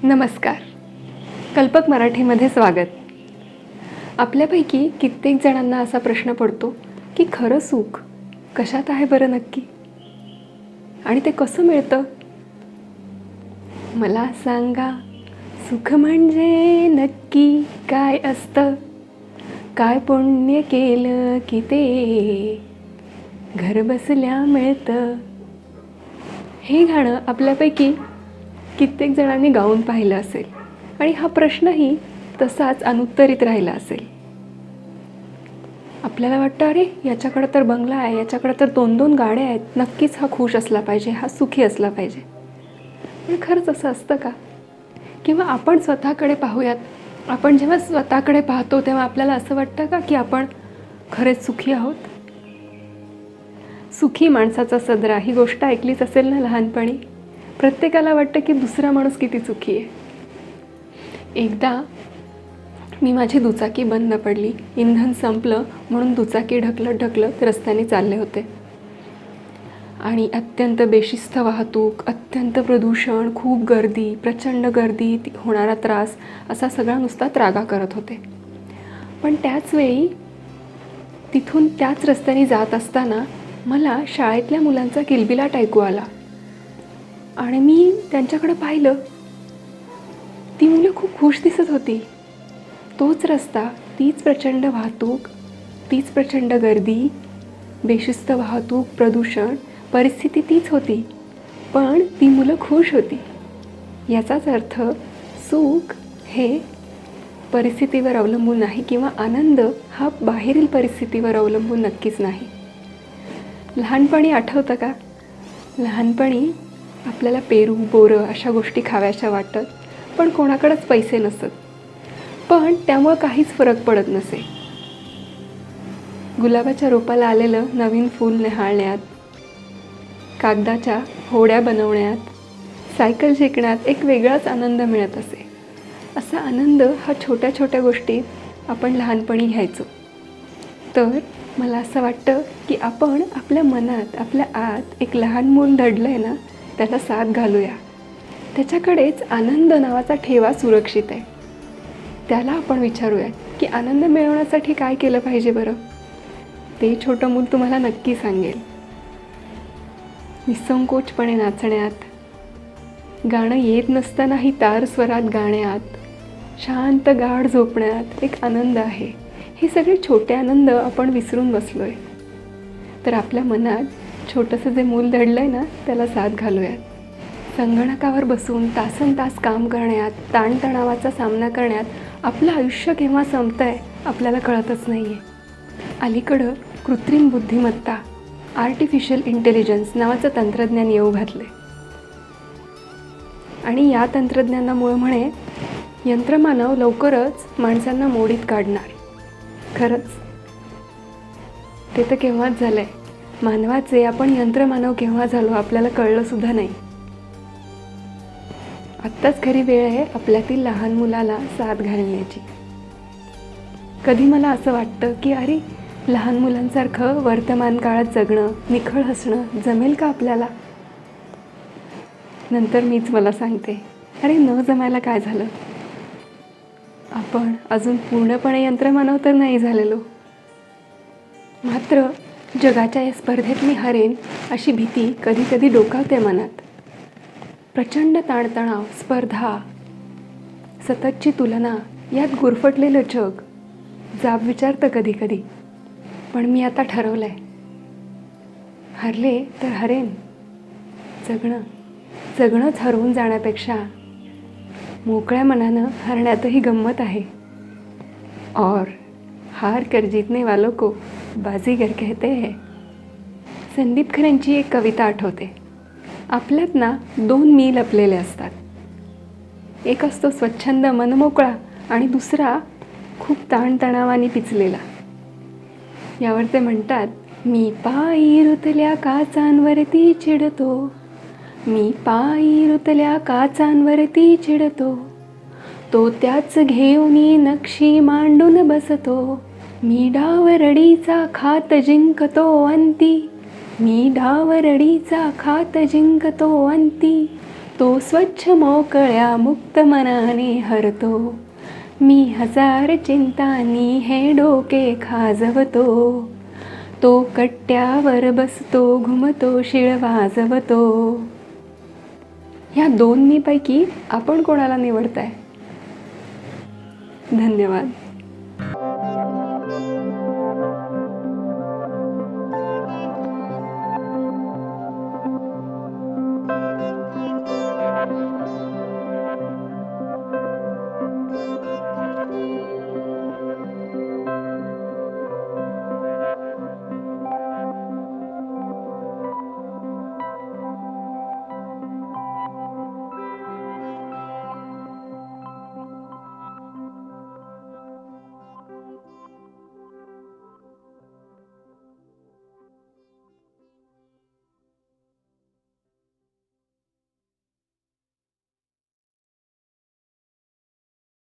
नमस्कार. कल्पक मराठीमध्ये स्वागत. आपल्यापैकी कित्येक जणांना असा प्रश्न पडतो की खरं सुख कशात आहे बरं नक्की, आणि ते कसं मिळतं? मला सांगा, सुख म्हणजे नक्की काय असतं? काय पुण्य केलं की ते घर बसल्या मिळतं? हे गाणं आपल्यापैकी कित्येक जणांनी गाऊन पाहिलं असेल, आणि हा प्रश्नही तसाच अनुत्तरित राहिला असेल. आपल्याला वाटतं, अरे याच्याकडं तर बंगला आहे, याच्याकडं तर 2-2 गाड्या आहेत, नक्कीच हा खुश असला पाहिजे, हा सुखी असला पाहिजे. पण खरंच असं असतं का? किंवा आपण स्वतःकडे पाहूयात. आपण जेव्हा स्वतःकडे पाहतो तेव्हा आपल्याला असं वाटतं का की आपण खरेच सुखी आहोत? सुखी माणसाचा सदरा ही गोष्ट ऐकलीच असेल ना लहानपणी. प्रत्येकाला वाटतं की दुसरा माणूस किती सुखी आहे. एकदा मी माझी दुचाकी बंद पडली, इंधन संपलं म्हणून दुचाकी ढकलत रस्त्याने चालले होते, आणि अत्यंत बेशिस्त वाहतूक, अत्यंत प्रदूषण, खूप गर्दी, प्रचंड गर्दी, होणारा त्रास, असा सगळा नुसता त्रागा करत होते. पण त्याचवेळी तिथून त्याच रस्त्याने जात असताना मला शाळेतल्या मुलांचा किलबिलाट ऐकू आला, आणि मी त्यांच्याकडे पाहिलं. ती मुलं खूप खुश दिसत होती. तोच रस्ता, तीच प्रचंड वाहतूक, तीच प्रचंड गर्दी, बेशिस्त वाहतूक, प्रदूषण, परिस्थिती तीच होती, पण ती मुलं खुश होती. याचाच अर्थ सुख हे परिस्थितीवर अवलंबून नाही, किंवा आनंद हा बाहेरील परिस्थितीवर अवलंबून नक्कीच नाही. लहानपणी आठवतं का? लहानपणी आपल्याला पेरू, बोरं अशा गोष्टी खाव्याशा वाटत, पण कोणाकडेच पैसे नसत, पण त्यामुळं काहीच फरक पडत नसे. गुलाबाच्या रोपाला आलेलं नवीन फूल न्याहाळण्यात, कागदाच्या होड्या बनवण्यात, सायकल शिकण्यात एक वेगळाच आनंद मिळत असे. असा आनंद हा छोट्या छोट्या गोष्टीत आपण लहानपणी घ्यायचो. तर मला असं वाटतं की आपण आपल्या मनात, आपल्या आत एक लहान मूल दडलं आहे ना, त्याला साथ घालूया. त्याच्याकडेच आनंद नावाचा ठेवा सुरक्षित आहे. त्याला आपण विचारूया की आनंद मिळवण्यासाठी काय केलं पाहिजे बरं. ते छोटं मूल तुम्हाला नक्की सांगेल. निसंकोचपणे नाचण्यात, गाणं येत नसतानाही तार स्वरात गाण्यात, शांत गाढ झोपण्यात एक आनंद आहे. हे सगळे छोटे आनंद आपण विसरून बसलोय. तर आपल्या मनात छोटंसं जे मूल दडलं आहे ना, त्याला साथ घालूयात. संगणकावर बसून तासनतास काम करण्यात, ताणतणावाचा सामना करण्यात आपलं आयुष्य केव्हा संपतंय आपल्याला कळतच नाही आहे. अलीकडं कृत्रिम बुद्धिमत्ता, आर्टिफिशियल इंटेलिजन्स नावाचं तंत्रज्ञान येऊ घातले, आणि या तंत्रज्ञानामुळे म्हणे यंत्रमानव लवकरच माणसांना मोडीत काढणार. खरंच ते तर केव्हाच झालं आहे. मानवाचे आपण यंत्रमानव केव्हा झालो आपल्याला कळलंसुद्धा नाही. आत्ताच खरी वेळ आहे आपल्यातील लहान मुलाला साथ घालण्याची. कधी मला असं वाटतं की अरे, लहान मुलांसारखं वर्तमान काळात जगणं, निखळ हसणं जमेल का आपल्याला? नंतर मीच मला सांगते, अरे न जमायला काय झालं? आपण अजून पूर्णपणे यंत्रमानव तर नाही झालेलो. मात्र जगाच्या या स्पर्धेत मी हरेन अशी भीती कधी कधी डोकावते मनात. प्रचंड ताणतणाव, स्पर्धा, सततची तुलना, यात गुरफटलेलं जग जाब विचारतं कधी कधी. पण मी आता ठरवलं आहे, हरले तर हरेन. जगणंच हरवून जाण्यापेक्षा मोकळ्या मनानं हरण्यातही गंमत आहे. और हार कर जीतने वालों को बाजीगर कहते हैं. संदीप खरेंची एक कविता आठवते. आपल्यात ना 2 मी लपलेले असतात. एक असतो स्वच्छंद मनमोकळा, आणि दुसरा खूप ताणतणावाने पिचलेला. यावर ते म्हणतात, मी पायी रुतल्या काचांवरती चिडतो, मी पायी रुतल्या काचांवरती चिडतो, तो त्याच घेऊनी नक्षी मांडून बसतो, मी डावरडीचा खात जिंकतो अंती, मी डावरडीचा खात जिंकतो अंती, तो स्वच्छ मोकळ्या मुक्त मनाने हरतो. मी हजार चिंतांनी हे डोके खाजवतो. तो कट्ट्यावर बसतो, घुमतो, शिळ वाजवतो. ह्या 2 मी पैकी आपण कोणाला निवडताय? धन्यवाद.